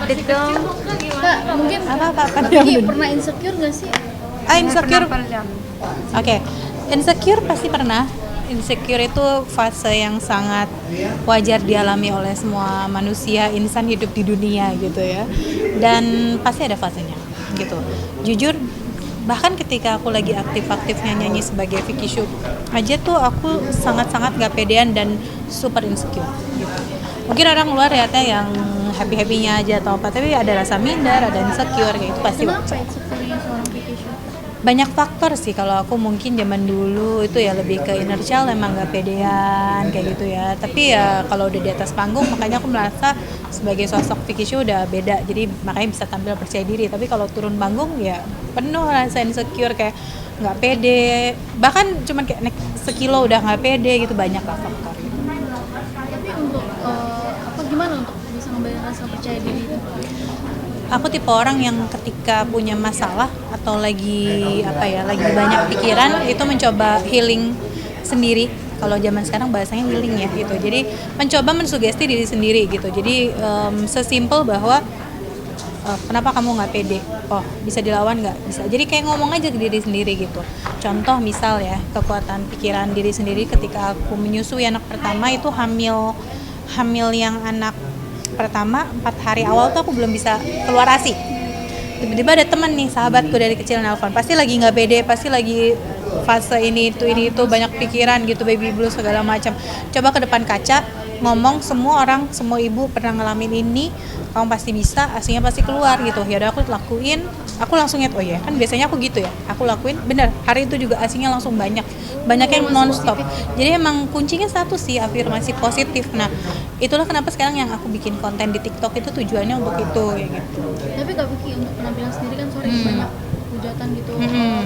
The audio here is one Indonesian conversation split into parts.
update dong. Kak, mungkin Apa Kiki pernah insecure nggak sih? Insecure. Pernah. Oke, insecure pasti pernah. Insecure itu fase yang sangat wajar dialami oleh semua manusia, insan hidup di dunia gitu ya. Dan pasti ada fasenya gitu. Jujur, bahkan ketika aku lagi aktif-aktifnya nyanyi sebagai Vicky Shu aja tuh aku sangat-sangat gak pedean dan super insecure gitu. Mungkin orang luar lihatnya yang happy-happynya aja atau apa, tapi ada rasa minder, ada insecure kayak itu pasti Kenapa wajar. insecure-nya seorang Vicky Shu? Banyak faktor sih, kalau aku mungkin zaman dulu itu ya lebih ke inner child, emang gak pedean kayak gitu ya. Tapi ya kalau udah di atas panggung makanya aku merasa sebagai sosok Vicky Shu udah beda, jadi makanya bisa tampil percaya diri. Tapi kalau turun panggung ya penuh rasa insecure, kayak nggak pede, bahkan cuman kayak naik sekilo udah nggak pede gitu, banyak lah faktor gitu. Tapi untuk gimana untuk bisa ngembalin rasa percaya diri itu? Aku tipe orang yang ketika punya masalah atau lagi lagi banyak pikiran itu mencoba healing sendiri. Kalau zaman sekarang bahasanya healing ya gitu. Jadi mencoba mensugesti diri sendiri gitu. Jadi sesimpel bahwa kenapa kamu nggak pede? Oh, bisa dilawan nggak? Bisa. Jadi kayak ngomong aja ke diri sendiri gitu. Contoh misal ya, kekuatan pikiran diri sendiri ketika aku menyusui anak pertama itu hamil yang anak pertama 4 hari awal tuh aku belum bisa keluar ASI. Tiba-tiba ada temen nih, sahabatku dari kecil nelpon, pasti lagi nggak pede, pasti lagi fase ini itu banyak pikiran gitu, baby blues segala macam. Coba ke depan kaca ngomong, semua orang, semua ibu pernah ngalamin ini, kamu pasti bisa, asinya pasti keluar gitu. Ya udah aku lakuin, aku langsung ingat, oh ya kan biasanya aku gitu ya, aku lakuin, bener hari itu juga asinya langsung banyak yang nonstop. Jadi emang kuncinya satu sih, afirmasi positif. Nah itulah kenapa sekarang yang aku bikin konten di TikTok itu tujuannya untuk itu ya gitu. Tapi Kak Vicky untuk penampilan sendiri kan banyak hujatan gitu,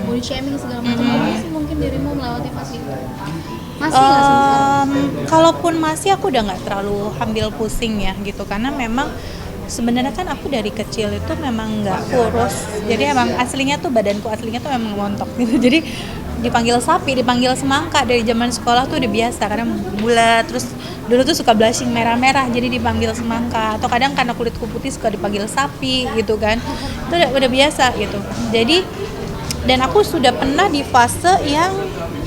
body shaming segala macam. Apa sih mungkin dirimu melewati fase itu? Masih nggak sih sekarang? Kalaupun masih, aku udah nggak terlalu ambil pusing ya gitu, karena memang sebenarnya kan aku dari kecil itu memang nggak kurus, jadi emang aslinya tuh badanku aslinya tuh memang montok gitu. Jadi dipanggil sapi, dipanggil semangka dari zaman sekolah tuh udah biasa, karena bulat, terus dulu tuh suka blushing merah-merah jadi dipanggil semangka, atau kadang karena kulitku putih suka dipanggil sapi gitu kan. Itu udah biasa gitu. Jadi dan aku sudah pernah di fase yang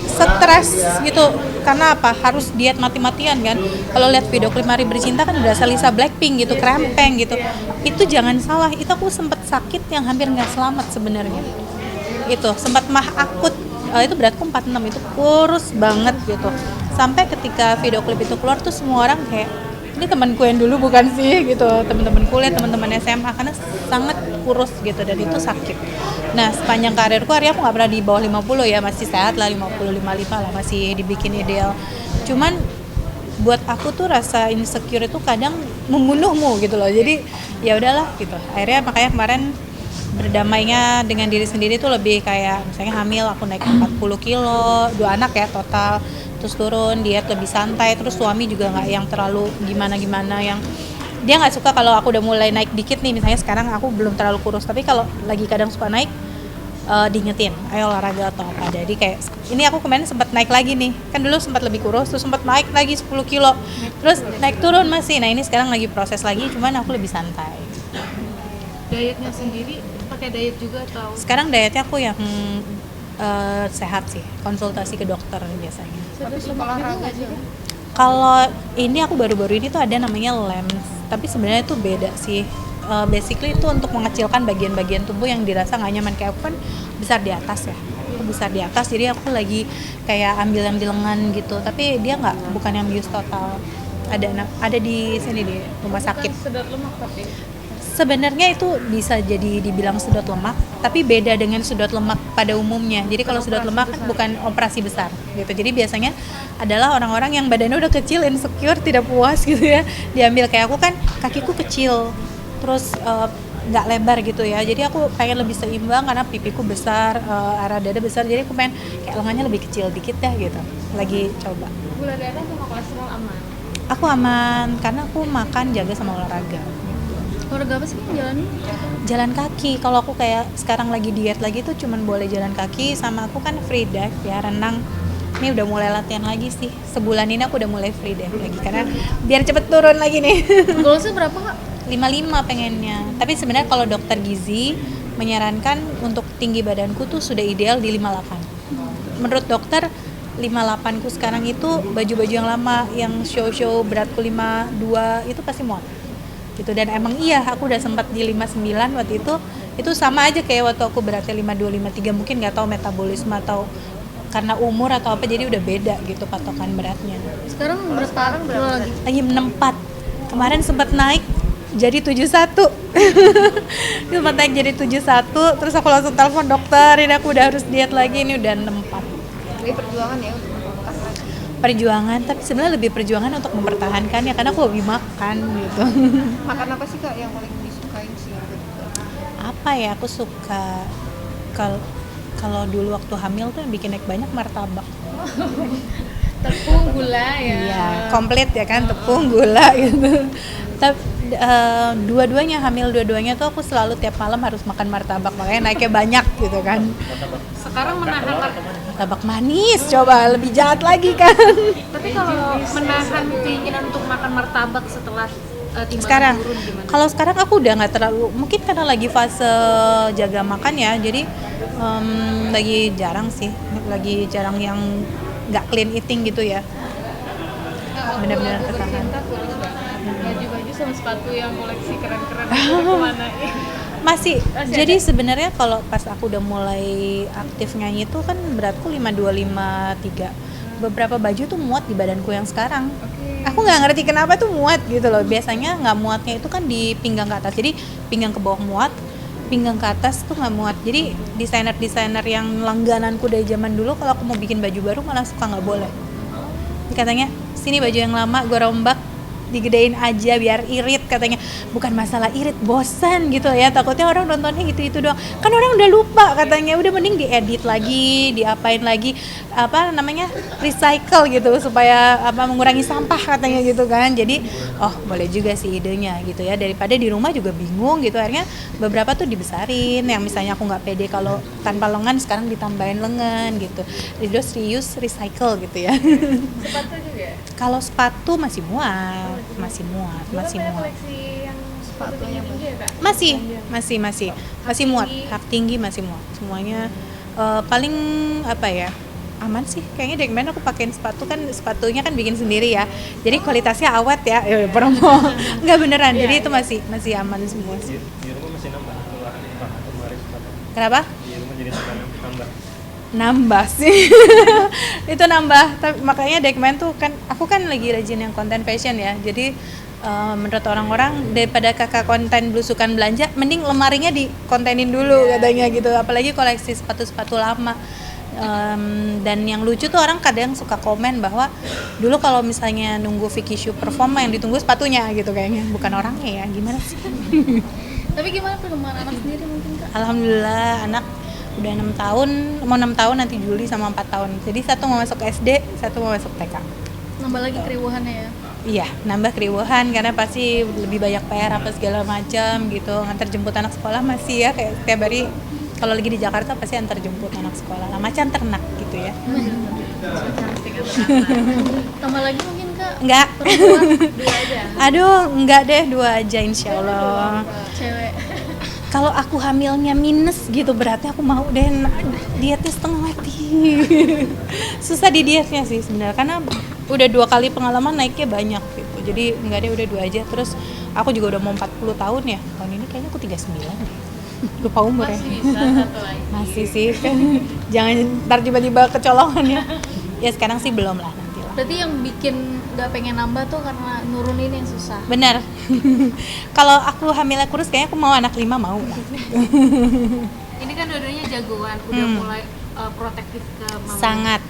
stres gitu, karena apa, harus diet mati-matian kan. Kalau lihat video klip Mari Bercinta kan udah Salisa Blackpink gitu, krempeng gitu. Itu jangan salah, itu aku sempat sakit yang hampir nggak selamat sebenarnya. Itu sempat mah akut, itu beratku 46, itu kurus banget gitu. Sampai ketika video klip itu keluar tuh semua orang kayak, ini temanku yang dulu bukan sih gitu, teman-teman kuliah, teman-teman SMA, karena sangat kurus gitu dan itu sakit. Nah sepanjang karirku aku nggak pernah di bawah 50 ya, masih sehat lah, 55 lah, masih dibikin ideal. Cuman buat aku tuh rasa insecure itu kadang membunuhmu gitu loh. Jadi ya udahlah gitu. Akhirnya makanya kemarin berdamainya dengan diri sendiri tuh lebih kayak misalnya hamil aku naik 40 kilo, 2 anak ya total, terus turun diet lebih santai, terus suami juga nggak yang terlalu gimana yang dia nggak suka kalau aku udah mulai naik dikit nih, misalnya sekarang aku belum terlalu kurus tapi kalau lagi kadang suka naik diingetin ayo olahraga atau apa. Jadi kayak ini aku kemarin sempat naik lagi nih, kan dulu sempat lebih kurus terus sempat naik lagi 10 kilo terus naik turun masih, nah ini sekarang lagi proses lagi, cuman aku lebih santai. Dietnya sendiri pakai diet juga atau? Sekarang dietnya aku yang sehat sih, konsultasi ke dokter biasanya. Tapi olahraga juga. Kalau ini aku baru-baru ini tuh ada namanya LEMS, tapi sebenarnya itu beda sih. Basically itu untuk mengecilkan bagian-bagian tubuh yang dirasa nggak nyaman, kayak aku kan besar di atas ya, aku besar di atas, jadi aku lagi kayak ambil yang di lengan gitu, tapi dia bukan yang bius total. Ada di sini di rumah sakit. Sedot lemak tapi Sebenarnya itu bisa jadi dibilang sedot lemak, tapi beda dengan sedot lemak pada umumnya. Jadi kalau sedot lemak kan bukan operasi besar gitu. Jadi biasanya adalah orang-orang yang badannya udah kecil, insecure, tidak puas gitu ya. Diambil, kayak aku kan kakiku kecil, terus nggak lebar gitu ya. Jadi aku pengen lebih seimbang karena pipiku besar, area dada besar. Jadi aku pengen kayak lengannya lebih kecil dikit ya gitu. Lagi coba. gula darah sama kolesterol aman? Aku aman karena aku makan, jaga sama olahraga. Olahraga apa sih yang jalanin? Jalan kaki. Kalau aku kayak sekarang lagi diet lagi tuh cuman boleh jalan kaki, sama aku kan free dive ya, renang. Ini udah mulai latihan lagi sih. Sebulan ini aku udah mulai free dive lagi karena biar cepet turun lagi nih. Goalsnya berapa Kak? 55 pengennya. Tapi sebenarnya kalau dokter gizi menyarankan untuk tinggi badanku tuh sudah ideal di 58. Menurut dokter 58 ku sekarang itu baju-baju yang lama, yang show-show beratku 52 itu pasti muat gitu. Dan emang iya, aku udah sempat di 59 waktu itu sama aja kayak waktu aku beratnya 52 53, mungkin nggak tahu metabolisme atau karena umur atau apa, jadi udah beda gitu patokan beratnya. Sekarang berapa lagi? Lagi 64. Kemarin sempat naik jadi 71. Sempat naik jadi 71, terus aku langsung telepon dokter, ini aku udah harus diet lagi, ini udah 64. Ini perjuangan ya untuk mempertahankan. Perjuangan, tapi sebenarnya lebih perjuangan untuk mempertahankannya karena aku hobi makan gitu. Makan apa sih Kak yang paling disukain sih? Apa ya, aku suka kalau dulu waktu hamil tuh yang bikin naik banyak martabak. Tepung, gula ya. Iya, komplit ya kan, tepung, gula gitu. Tapi dua-duanya hamil, dua-duanya tuh aku selalu tiap malam harus makan martabak, makanya naiknya banyak gitu kan. Sekarang menahan, Martabak manis, coba lebih jahat lagi kan. tapi kalau menahan keinginan untuk makan martabak setelah timbangan Sekarang, turun gimana? kalau sekarang aku udah nggak terlalu, mungkin karena lagi fase jaga makan ya, jadi lagi jarang sih, lagi jarang yang nggak clean eating gitu ya. Benar-benar ketahan. Baju-baju sama sepatu yang koleksi keren-keren kemana ya? Masih. Jadi sebenarnya kalau pas aku udah mulai aktif nyanyi tuh kan beratku 52 53. Beberapa baju tuh muat di badanku yang sekarang. Aku nggak ngerti kenapa tuh muat gitu loh. Biasanya nggak muatnya itu kan di pinggang ke atas. Jadi pinggang ke bawah muat, pinggang ke atas tuh nggak muat. Jadi desainer yang langgananku dari zaman dulu kalau aku mau bikin baju baru malah suka nggak boleh. Katanya sini baju yang lama gue rombak, digedein aja biar irit katanya. Bukan masalah irit, bosan gitu ya, takutnya orang nontonnya gitu doang kan, orang udah lupa katanya. Udah mending diedit lagi, diapain lagi, apa namanya, recycle gitu supaya apa, mengurangi sampah katanya gitu kan. Jadi oh boleh juga sih idenya gitu ya, daripada di rumah juga bingung gitu. Akhirnya beberapa tuh dibesarin, yang misalnya aku nggak pede kalau tanpa lengan, sekarang ditambahin lengan gitu. Jadi reuse, recycle gitu ya. Sepatu juga? Kalau sepatu masih muat. Koleksi yang sepatunya tinggi ya Kak? Masih muat. Hak tinggi masih muat. Semuanya paling apa ya? Aman sih. Kayaknya Dekman aku pakein sepatu kan, sepatunya kan bikin sendiri ya. Jadi kualitasnya awet ya. Promo. Enggak beneran. Jadi itu masih aman semua sih. Di rumah masih nambah kemarin sepatu. Kenapa? Di rumah jadi nambah. Nambah sih. Itu nambah. Tapi makanya Dekman tuh kan, aku kan lagi rajin yang konten fashion ya. Jadi menurut orang-orang daripada kakak konten belusukan belanja, mending lemarinya dikontenin dulu katanya gitu. Apalagi koleksi sepatu-sepatu lama. Dan yang lucu tuh orang kadang suka komen bahwa dulu kalau misalnya nunggu Vicky Shu perform yang ditunggu sepatunya gitu, kayaknya bukan orangnya ya. Gimana sih? Tapi gimana perkembangan anak sendiri mungkin Kak? Alhamdulillah anak udah 6 tahun, mau 6 tahun nanti Juli sama 4 tahun. Jadi satu mau masuk SD, satu mau masuk TK. Nambah lagi keriuhannya ya? Iya, nambah keriuhan karena pasti lebih banyak PR apa segala macam gitu. Antar jemput anak sekolah masih ya, kayak setiap hari kalau lagi di Jakarta pasti antar jemput anak sekolah lah, macan ternak gitu ya. Tambah lagi mungkin Kak? Enggak. Perempuan 2 aja? Aduh, enggak deh, 2 aja insya Allah. Cewek? Kalau aku hamilnya minus gitu beratnya, aku mau deh dietnya setengah mati. Susah di dietnya sih sebenarnya, karena udah 2 kali pengalaman naiknya banyak gitu. Jadi enggak deh, udah 2 aja. Terus aku juga udah mau 40 tahun ya. Tahun ini kayaknya aku 39 deh. Lupa umur ya. Masih bisa satu lagi. Masih sih. Jangan ntar tiba-tiba kecolongan ya. Ya sekarang sih belum lah, nanti lah. Berarti yang bikin gak pengen nambah tuh karena nurunin yang susah? Benar. Kalau aku hamilnya kurus kayaknya aku mau anak 5 mau lah. Ini kan dua-duanya jagoan, udah mulai protektif ke mama. Sangat.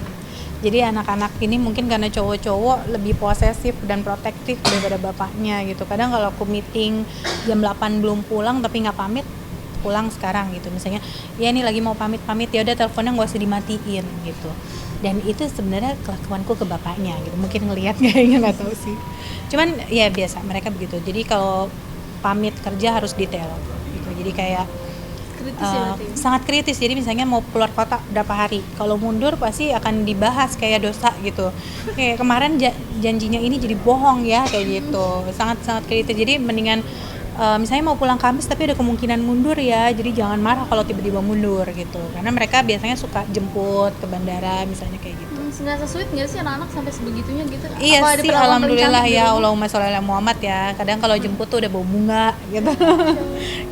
Jadi anak-anak ini mungkin karena cowok-cowok lebih posesif dan protektif daripada bapaknya gitu. Kadang kalau aku meeting jam 8 belum pulang tapi nggak pamit, pulang sekarang gitu. Misalnya, ya ini lagi mau pamit, ya udah teleponnya nggak usah dimatiin gitu. Dan itu sebenarnya kelakuanku ke bapaknya gitu. Mungkin ngelihat kayaknya, nggak tahu sih. Cuman ya biasa mereka begitu. Jadi kalau pamit kerja harus detail gitu. Jadi kayak Kritis ya berarti? sangat kritis. Jadi misalnya mau keluar kota berapa hari, kalau mundur pasti akan dibahas kayak dosa gitu. Kayak kemarin janjinya ini jadi bohong ya, kayak gitu. Sangat kritis. Jadi mendingan misalnya mau pulang Kamis tapi ada kemungkinan mundur ya, jadi jangan marah kalau tiba-tiba mundur gitu, karena mereka biasanya suka jemput ke bandara misalnya kayak gitu. Ngerasa sweet nggak sih anak-anak sampai sebegitunya gitu? Iya Apa ada sih, perlakuan alhamdulillah paling cantik ya, di rumah? Allahumma sholli ala Muhammad ya. Kadang kalau jemput tuh udah bawa bunga gitu.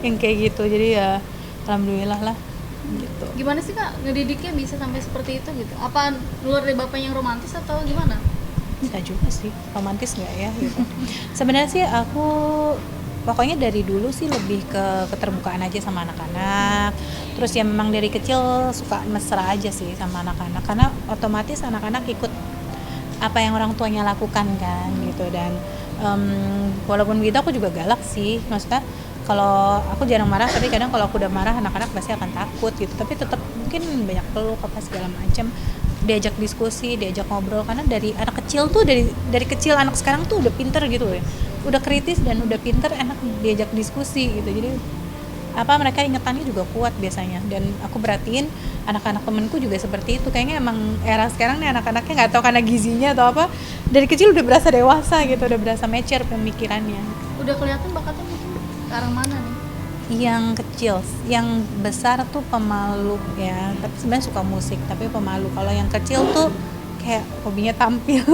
Yang kayak gitu. Jadi ya alhamdulillah lah gitu. Gimana sih Kak ngedidiknya bisa sampai seperti itu gitu? Apa luar dari bapak yang romantis atau gimana? Bisa juga sih, romantis nggak ya gitu. Sebenarnya sih aku pokoknya dari dulu sih lebih ke keterbukaan aja sama anak-anak. Terus ya memang dari kecil suka mesra aja sih sama anak-anak, karena otomatis anak-anak ikut apa yang orang tuanya lakukan kan gitu. Dan walaupun begitu aku juga galak sih, maksudnya kalau aku jarang marah, tapi kadang kalau aku udah marah anak-anak pasti akan takut gitu, tapi tetap mungkin banyak peluk apa segala macam, diajak diskusi, diajak ngobrol, karena dari anak kecil tuh dari kecil anak sekarang tuh udah pinter gitu ya, udah kritis dan udah pinter, enak diajak diskusi gitu. Jadi apa mereka ingetannya juga kuat biasanya. Dan aku perhatiin anak-anak temenku juga seperti itu, kayaknya emang era sekarang nih anak-anaknya nggak tahu karena gizinya atau apa, dari kecil udah berasa dewasa gitu, udah berasa mature pemikirannya. Udah kelihatan bakatnya mungkin ke arah mana nih? Yang kecil, yang besar tuh pemalu ya, tapi sebenarnya suka musik tapi pemalu. Kalau yang kecil tuh kayak hobinya tampil.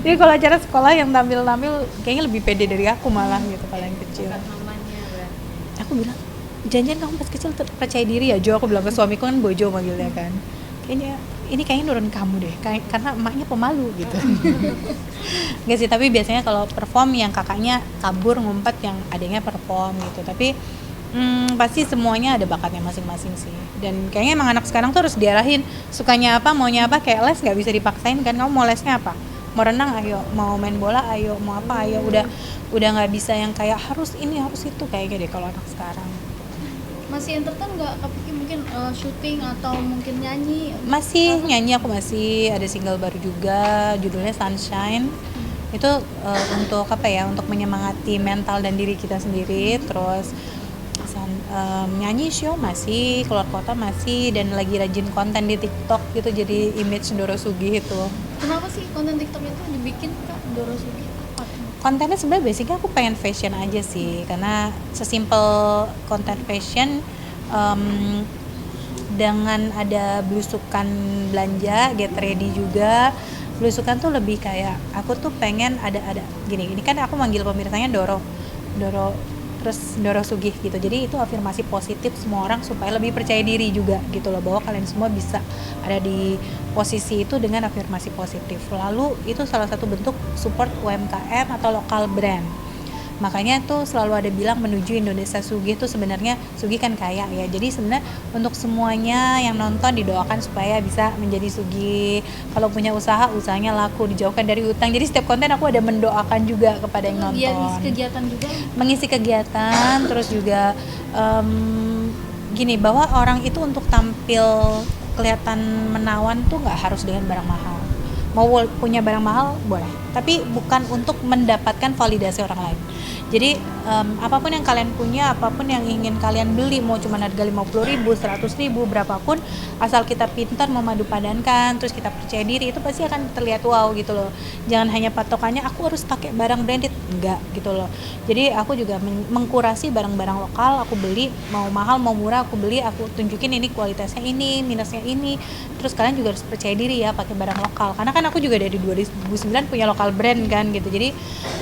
Jadi kalau acara sekolah yang tampil-tampil kayaknya lebih pede dari aku malah gitu kalau yang kecil. Mamanya berarti. Aku bilang, janjian kamu pas kecil percaya diri ya Jo, aku bilang ke suamiku, kan Bojo manggilnya kan. Kayaknya nurun kamu deh, karena emaknya pemalu gitu. Enggak sih, tapi biasanya kalau perform yang kakaknya kabur ngumpet, yang adanya perform gitu. Tapi pasti semuanya ada bakatnya masing-masing sih. Dan kayaknya emang anak sekarang tuh harus diarahin sukanya apa, maunya apa. Kayak les nggak bisa dipaksain kan, kamu mau lesnya apa, mau renang ayo, mau main bola ayo, mau apa ayo. Udah nggak bisa yang kayak harus ini harus itu kayaknya deh kalau anak sekarang. Masih entertain nggak kepikir mungkin syuting atau mungkin nyanyi? Masih nyanyi, aku masih ada single baru juga judulnya Sunshine. Itu untuk apa ya, untuk menyemangati mental dan diri kita sendiri. Terus nyanyi, show masih, keluar kota masih, dan lagi rajin konten di TikTok gitu, jadi image Doro Sugih itu. Kenapa sih konten TikTok itu dibikin Kak Doro Sugih? Apa tuh? Kontennya sebenarnya basicnya aku pengen fashion aja sih, karena sesimpel konten fashion dengan ada belusukan belanja, get ready juga. Belusukan tuh lebih kayak aku tuh pengen ada gini, ini kan aku manggil pemirsanya Doro terus Doro Sugih gitu. Jadi itu afirmasi positif semua orang supaya lebih percaya diri juga gitu loh, bahwa kalian semua bisa ada di posisi itu dengan afirmasi positif. Lalu itu salah satu bentuk support UMKM atau lokal brand. Makanya tuh selalu ada bilang menuju Indonesia Sugih tuh sebenarnya Sugih kan kaya ya. Jadi sebenarnya untuk semuanya yang nonton didoakan supaya bisa menjadi Sugih. Kalau punya usaha, usahanya laku, dijauhkan dari hutang. Jadi setiap konten aku ada mendoakan juga kepada yang nonton. Biar ngisi kegiatan juga. Mengisi kegiatan, terus juga gini, bahwa orang itu untuk tampil kelihatan menawan tuh nggak harus dengan barang mahal. Mau punya barang mahal boleh, tapi bukan untuk mendapatkan validasi orang lain. Jadi apapun yang kalian punya, apapun yang ingin kalian beli, mau cuma harga 50.000, 100.000, berapapun, asal kita pintar memadu padankan, terus kita percaya diri, itu pasti akan terlihat wow gitu loh. Jangan hanya patokannya aku harus pakai barang branded, enggak gitu loh. Jadi aku juga mengkurasi barang-barang lokal, aku beli, mau mahal mau murah aku beli, aku tunjukin ini kualitasnya ini, minusnya ini. Terus kalian juga harus percaya diri ya pakai barang lokal, karena kan aku juga dari 2009 punya lokal brand kan gitu. Jadi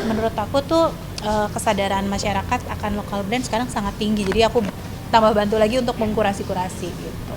menurut aku tuh kesadaran masyarakat akan lokal brand sekarang sangat tinggi. Jadi aku tambah bantu lagi untuk mengkurasi-kurasi gitu.